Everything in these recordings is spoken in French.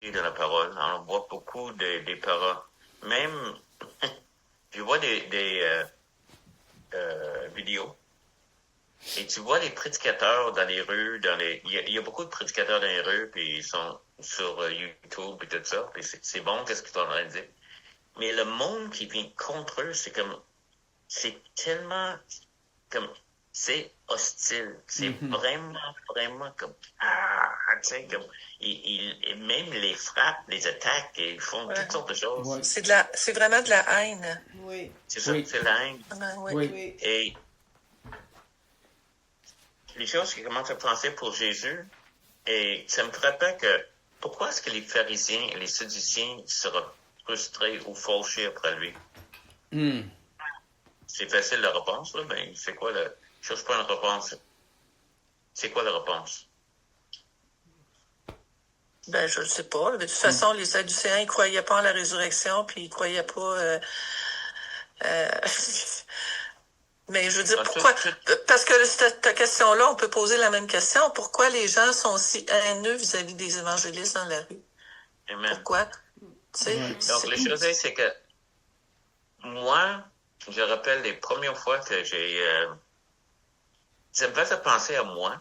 de la parole. On voit beaucoup des paroles. Même, je vois des vidéos. Et tu vois les prédicateurs dans les rues, il y a beaucoup de prédicateurs dans les rues, puis ils sont sur YouTube et tout ça, puis c'est bon, qu'est-ce qu'ils sont en train de dire. Mais le monde qui vient contre eux, c'est tellement, comme, c'est hostile. C'est vraiment comme, tu sais, comme, même les frappes, les attaques, ils font toutes sortes de choses. Ouais. C'est vraiment de la haine. Oui. C'est ça, c'est la haine. Oui. Et les choses qui commencent à penser pour Jésus, et ça me frappait que, pourquoi est-ce que les pharisiens et les sadduciens seraient frustrés ou fauchés après lui? C'est facile la réponse, là, mais c'est quoi je cherche pas une réponse. C'est quoi la réponse? Ben, je ne sais pas. De toute façon, les Sadducéens, ils croyaient pas en la résurrection, puis ils croyaient pas... Mais je veux dire, pourquoi... Parce que cette question-là, on peut poser la même question. Pourquoi les gens sont si haineux vis-à-vis des évangélistes dans la rue? Amen. Pourquoi? Tu sais, Donc, les choses, c'est que moi, je rappelle les premières fois que ça me faisait penser à moi,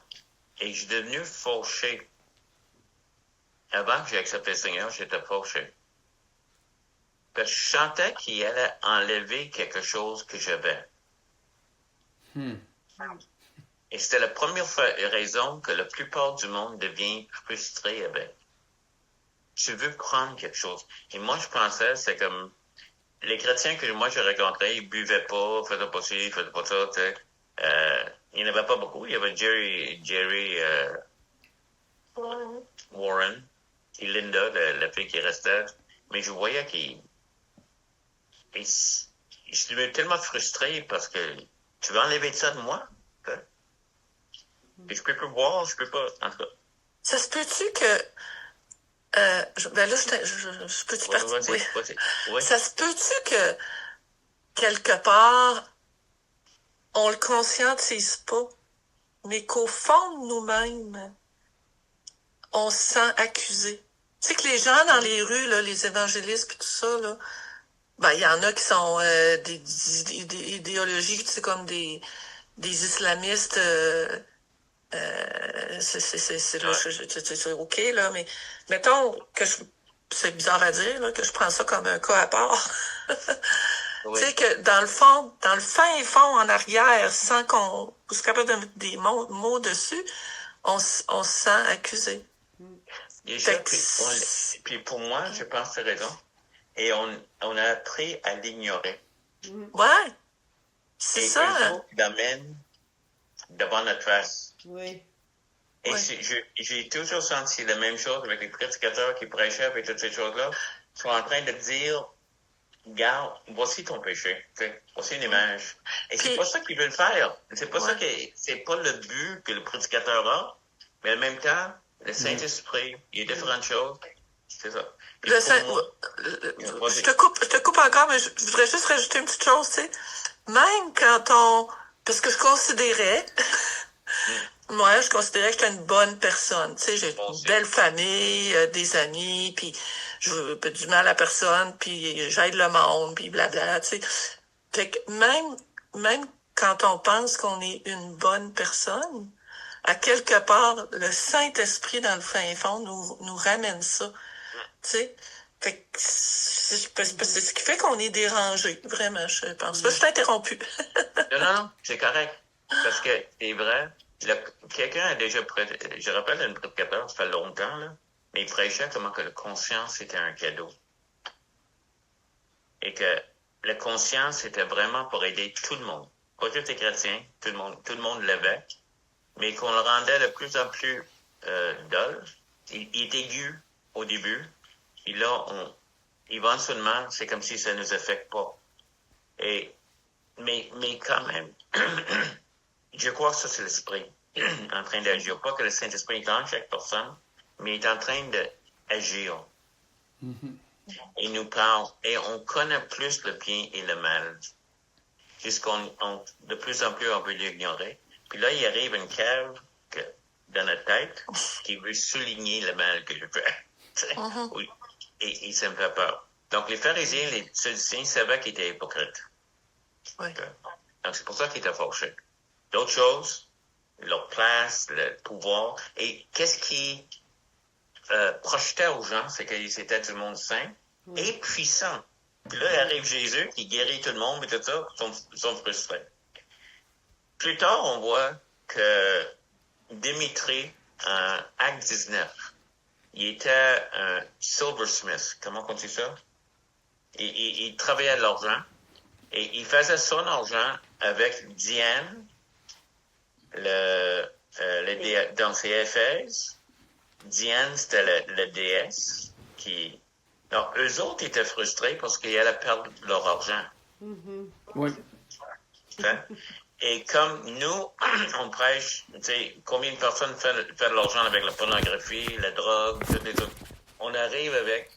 et je suis devenu fauché. Avant que j'ai accepté le Seigneur, j'étais fauché. Parce que je sentais qu'il allait enlever quelque chose que j'avais. Et c'était la première raison que la plupart du monde devient frustré avec. Tu veux prendre quelque chose. Et moi, je pensais, c'est comme, les chrétiens que moi j'ai rencontrés, ils buvaient pas, faisaient pas ci, faisaient pas ça, tu sais. Il n'y en avait pas beaucoup. Il y avait Jerry Warren et Linda, la fille qui restait. Mais je voyais je suis tellement frustré parce que tu veux enlever ça de moi? Et je peux pas boire, je peux pas, en tout cas. ça se peut-tu que... ben là, je peux-tu partir? Oui. Ça se peut-tu que, quelque part, on le conscientise pas, mais qu'au fond de nous-mêmes, on se sent accusé. Tu sais que les gens dans les rues, là, les évangélistes et tout ça, là, ben, il y en a qui sont des idéologies, tu sais, comme des islamistes... c'est OK, là, mais mettons que c'est bizarre à dire, là, que je prends ça comme un cas à part. Oui. Tu sais que dans le fin fond en arrière, sans qu'on soit capable de mettre des mots dessus, on se sent accusé. Puis pour moi, je pense que c'est raison. Et on a appris à l'ignorer. Ouais. C'est ça. Et eux qui l'amènent devant notre face. Oui. Et j'ai toujours senti la même chose avec les prédicateurs qui prêchaient et toutes ces choses-là. Ils sont en train de dire, regarde, voici ton péché. Voici une image. Et c'est pas ça qu'ils veulent faire. C'est pas ça c'est pas le but que le prédicateur a. Mais en même temps, le Saint-Esprit, il y a différentes choses. C'est ça. Je te coupe encore, mais je voudrais juste rajouter une petite chose, tu sais. Même quand parce que je considérais que j'étais une bonne personne. Tu sais, j'ai une belle famille, des amis, puis je veux pas du mal à personne, puis j'aide le monde, puis blabla, tu sais. Fait que même quand on pense qu'on est une bonne personne, à quelque part, le Saint-Esprit dans le fin fond nous ramène ça. Tu sais? Fait que c'est ce qui fait qu'on est dérangé, vraiment, je pense. Là, je t'ai interrompu. Non, c'est correct. Parce que c'est vrai, quelqu'un a déjà prêché, je rappelle un prédicateur, ça fait longtemps, là, mais il prêchait comment que la conscience était un cadeau. Et que la conscience était vraiment pour aider tout le monde. Pas juste les chrétiens, tout le monde l'avait, mais qu'on le rendait de plus en plus dull. Il est aigu au début, puis là, éventuellement, c'est comme si ça ne nous affecte pas. Mais quand même, je crois que ça, c'est l'esprit en train d'agir. Pas que le Saint-Esprit est dans chaque personne, mais il est en train d'agir. Il nous parle, et on connaît plus le bien et le mal. De plus en plus, on veut l'ignorer. Puis là, il arrive une cave dans notre tête qui veut souligner le mal que je fais. Mhm. Oui. Et ça me fait peur. Donc, les pharisiens, les Sadducéens savaient qu'ils étaient hypocrites. Oui. Donc, c'est pour ça qu'ils étaient fâchés. D'autres choses, leur place, le pouvoir. Et qu'est-ce qui projetait aux gens, c'est qu'ils étaient du monde saint et puissant. Puis là, il arrive Jésus qui guérit tout le monde et tout ça, ils sont frustrés. Plus tard, on voit que Dimitri, en Acte 19, il était un silversmith. Comment on dit ça? Il travaillait à l'argent et il faisait son argent avec Diane, dans ses Éphèses. Diane, c'était la déesse qui... Alors, eux autres étaient frustrés parce qu'ils allaient perdre leur argent. Oui. Hein? Et comme nous, on prêche, tu sais, combien de personnes font de l'argent avec la pornographie, la drogue, tout et tout. On arrive avec...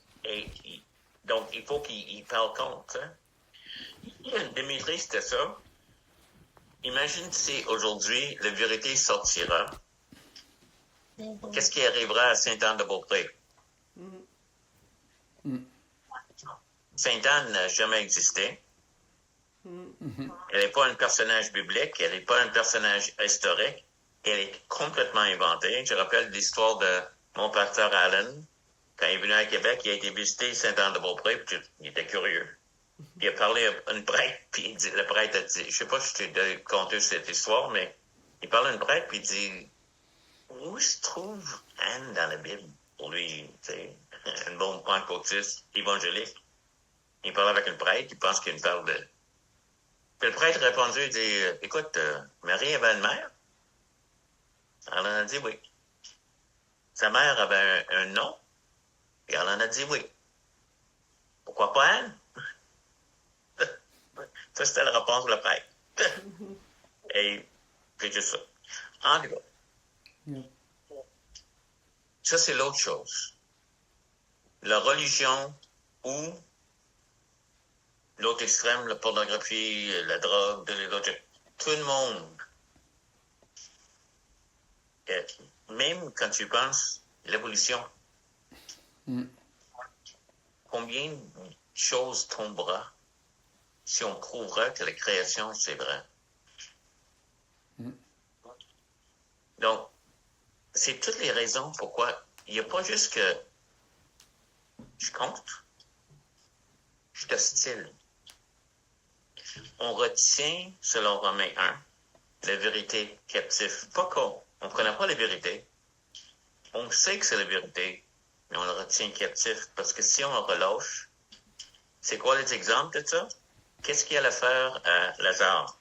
donc, il faut qu'ils parlent contre. Hein? Dimitri, c'était ça. Imagine si aujourd'hui, la vérité sortira. Qu'est-ce qui arrivera à Sainte-Anne-de-Beaupré? Sainte-Anne n'a jamais existé. Elle n'est pas un personnage biblique, elle n'est pas un personnage historique. Elle est complètement inventée. Je rappelle l'histoire de mon pasteur Allen. Quand il est venu à Québec, il a été visiter Sainte-Anne-de-Beaupré, puis il était curieux. Il a parlé à une prêtre, puis le prêtre a dit, je sais pas si je t'ai conté cette histoire, mais il parle à une prêtre, puis il dit, où se trouve Anne dans la Bible? Pour lui, tu sais, une bonne pentecôtiste évangélique. Il parle avec une prêtre, il pense qu'il parle de... Puis le prêtre a répondu, il dit, écoute, Marie avait une mère? Elle en a dit oui. Sa mère avait un nom, et elle en a dit oui. Pourquoi pas Anne? Ça, c'était la réponse de la prêtre. Et c'est juste ça. En tout cas, ça, c'est l'autre chose. La religion ou l'autre extrême, la pornographie, la drogue, tout le monde, même quand tu penses l'évolution, combien de choses tombera si on prouvera que la création, c'est vrai? Donc, c'est toutes les raisons pourquoi il n'y a pas juste que je suis contre, je suis hostile. On retient, selon Romains 1, la vérité captive. Pas qu'on ne connaît pas la vérité. On sait que c'est la vérité, mais on le retient captif. Parce que si on le relâche, c'est quoi les exemples de ça? Qu'est-ce qu'il y a à faire à Lazare?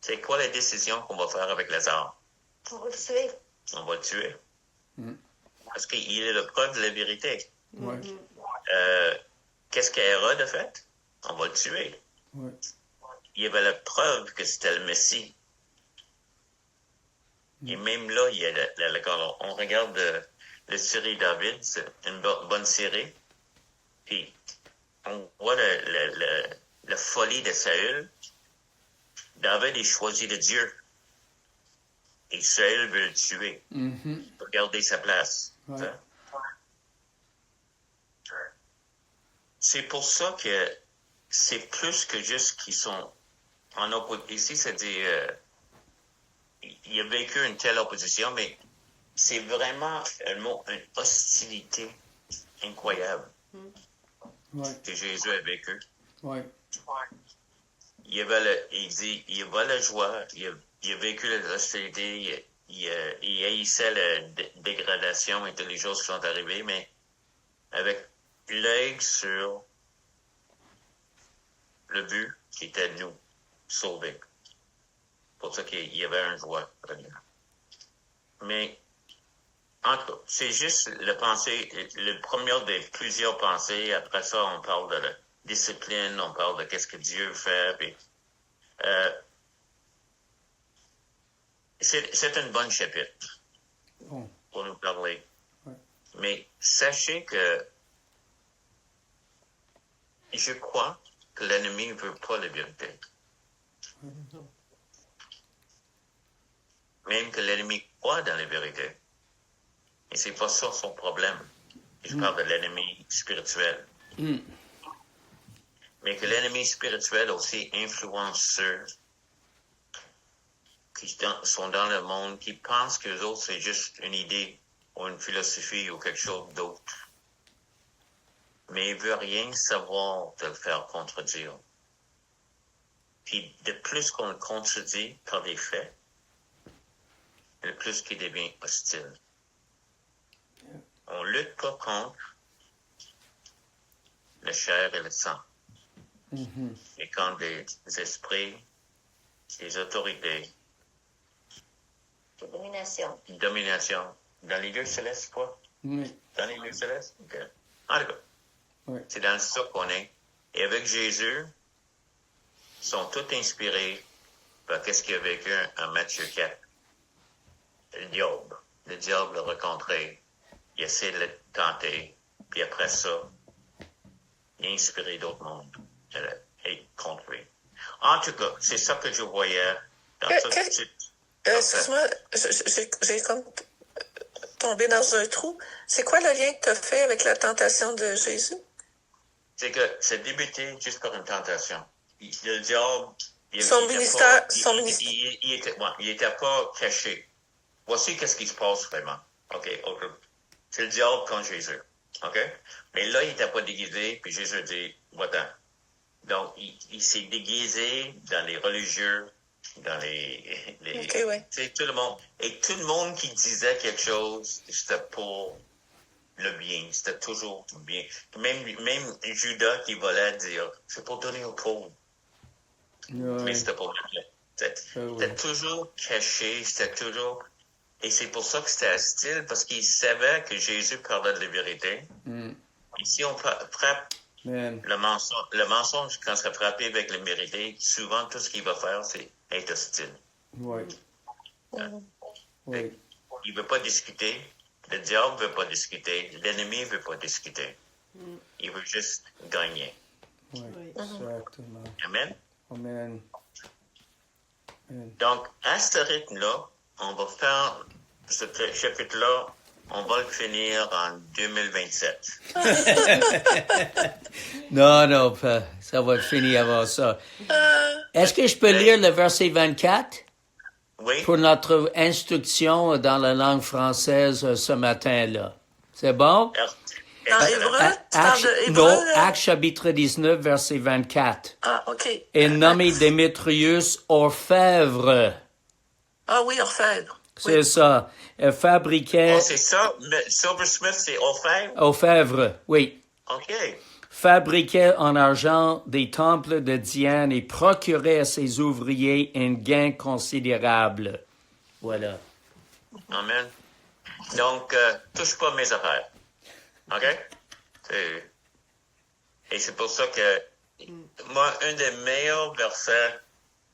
C'est quoi la décision qu'on va faire avec Lazare? On va le tuer. On va le tuer. Parce qu'il est la preuve de la vérité. Ouais. Qu'est-ce qu'Hérode a fait? On va le tuer. Ouais. Il y avait la preuve que c'était le Messie. Et même là, il y a on regarde la série David, c'est une bonne série. Puis, on voit la folie de Saül. David est choisi de Dieu. Et Saül veut le tuer. Pour garder sa place. Ouais. C'est pour ça que c'est plus que juste qu'ils sont en opposition. Ici, ça dit... il a vécu une telle opposition, mais c'est vraiment une hostilité incroyable que Jésus a vécu. Ouais. Il y avait la joie, il a vécu l'hostilité, il haïssait la dégradation et toutes les choses qui sont arrivées, mais avec l'œil sur le but qui était de nous sauver. Pour ça qu'il y avait un joie. Mais, en tout cas, c'est juste le premier des plusieurs pensées. Après ça, on parle de la discipline, on parle de qu'est-ce que Dieu fait. Puis, c'est un bon chapitre pour nous parler. Ouais. Mais sachez que je crois que l'ennemi ne veut pas la vérité. Même que l'ennemi croit dans la vérité. Et c'est pas ça son problème. Je parle de l'ennemi spirituel. Mais que l'ennemi spirituel aussi influence ceux qui sont dans le monde, qui pensent que les autres, c'est juste une idée ou une philosophie ou quelque chose d'autre. Mais il veut rien savoir de le faire contredire. Puis de plus qu'on le contredit par des faits, le plus qu'il devient hostile. On lutte pas contre le chair et le sang. Et quand des esprits, des autorités, domination, dans les lieux célestes, quoi? Oui. Dans les lieux célestes? OK. En tout cas, c'est dans ça qu'on est. Et avec Jésus, ils sont tous inspirés par qu'est-ce qu'il a vécu en Matthieu 4. Le diable. Le diable l'a rencontré. Il essaie de le tenter. Puis après ça, il a inspiré d'autres mondes. Et contre lui. En tout cas, c'est ça que je voyais dans excuse-moi, j'ai comme tombé dans un trou. C'est quoi le lien que tu as fait avec la tentation de Jésus? C'est que ça a débuté juste par une tentation. Le diable... Son ministère... Il était pas caché. Voici qu'est-ce qui se passe vraiment. OK. C'est le diable contre Jésus. OK? Mais là, il n'était pas déguisé, puis Jésus dit, va-t'en. Donc, il s'est déguisé dans les religieux, dans les okay, ouais. tout le monde. Et tout le monde qui disait quelque chose, c'était pour le bien. C'était toujours bien. Même Judas qui volait dire, c'est pour donner aux pauvres. Ouais. Mais c'était pour le bien. C'était toujours caché, c'était toujours... Et c'est pour ça que c'était hostile, parce qu'il savait que Jésus parlait de la vérité. Et si on frappe le mensonge, quand c'est frappé avec la vérité, souvent, tout ce qu'il va faire, c'est être hostile. Oui. Oui. Il ne veut pas discuter. Le diable ne veut pas discuter. L'ennemi ne veut pas discuter. Il veut juste gagner. Oui, exactement. Amen? Amen. Donc, à ce rythme-là, on va faire ce chapitre-là, on va le finir en 2027. Non, ça va finir avant ça. Est-ce que je peux lire le verset 24? Oui. Pour notre instruction dans la langue française ce matin-là. C'est bon? Dans Hébreu? Actes chapitre 19, verset 24. Ah, OK. Et nommé Démétrius Orfèvre. Ah oui, Orfèvre. C'est oui. Ça. Elle fabriquait... Oh, c'est ça? Silversmith, c'est Orfèvre? Orfèvre, oui. OK. Fabriquait en argent des temples de Diane et procurait à ses ouvriers un gain considérable. Voilà. Amen. Donc, touche pas mes affaires. OK? Et c'est pour ça que, moi, un des meilleurs versets,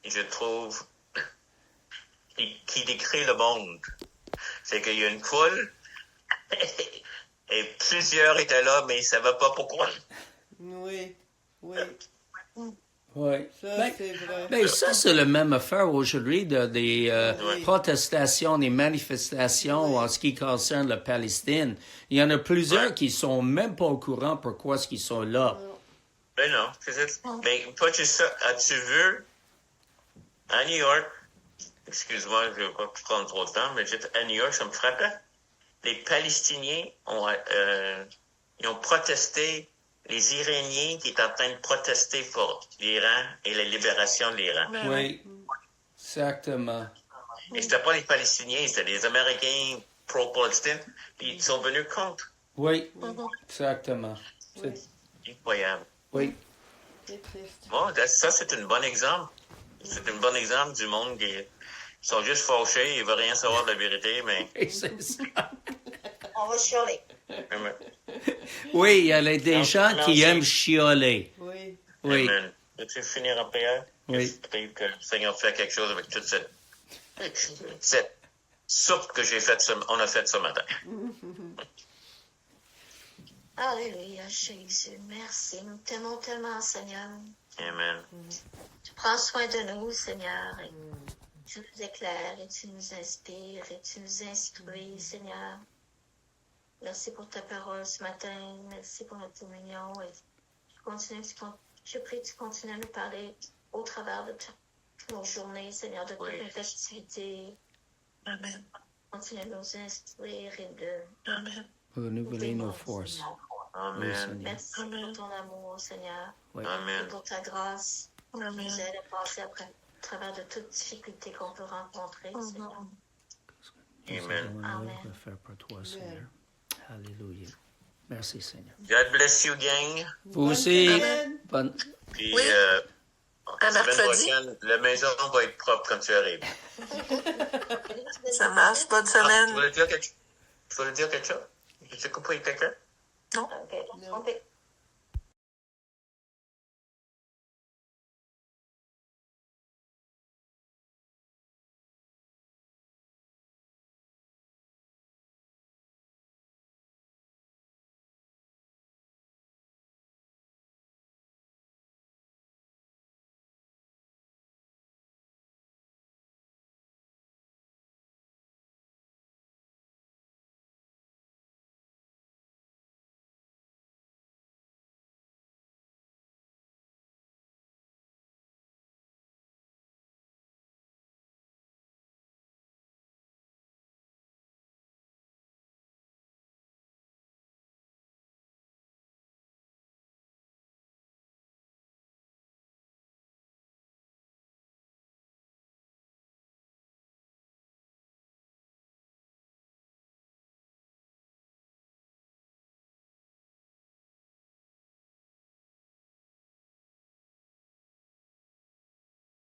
je trouve, qui décrit le monde, c'est qu'il y a une foule, et plusieurs étaient là, mais ils ne savaient pas pourquoi. Oui. Oui. Ça, c'est vrai. Mais ça, c'est la même affaire aujourd'hui des protestations, des manifestations en ce qui concerne la Palestine. Il y en a plusieurs qui sont même pas au courant pourquoi est-ce qu'ils sont là. Ben non, c'est ça. Mais pas juste ça. As-tu vu, à New York, excuse-moi, je ne vais pas prendre trop de temps, mais à New York, ça me frappait. Les Palestiniens ils ont protesté. Les Iraniens qui étaient en train de protester pour l'Iran et la libération de l'Iran. Oui, exactement. Et c'était pas les Palestiniens, c'était les Américains pro-Palestine, puis ils sont venus contre. Oui, exactement. C'est incroyable. Oui. C'est triste. Bon, ça, c'est un bon exemple. C'est un bon exemple du monde qui sont juste fâchés, ils veulent rien savoir de la vérité, mais... C'est ça. On va chialer. Oui, il y a des gens qui aiment chioler. Oui. Oui. Amen. Veux-tu finir en prière? Oui. Je prie que le Seigneur fasse quelque chose avec toute cette soupe que on a faite ce matin. Alléluia, Jésus. Merci. Nous t'aimons tellement, Seigneur. Amen. Tu prends soin de nous, Seigneur. Et tu nous éclaires et tu nous inspires et tu nous instruis, Seigneur. Merci pour ta parole ce matin. Merci pour notre communion. Et je prie que tu continues à nous parler au travers de toutes nos journées, Seigneur, de toutes nos festivités. Amen. Continue à nous instruire et de Amen. Renouveler nos forces. Amen. Oui, Seigneur. Merci Amen. pour ton amour, Seigneur, Oui. et Amen. pour ta grâce. Amen. Nous aide à passer à travers de toutes difficultés qu'on peut rencontrer, Seigneur. Nous Amen. allons Amen. le faire pour toi, Seigneur. Alléluia. Merci, Seigneur. God bless you, gang. Vous aussi. semaine. Bonne... Puis, Oui. la semaine mercredi. prochaine, la maison va être propre quand tu arrives. Ça marche. Bonne Tu semaine. voulais dire quelque chose? Tu voulais dire quelque chose? Tu t'es coupé avec quelqu'un? Non. Ok. Non. Ok.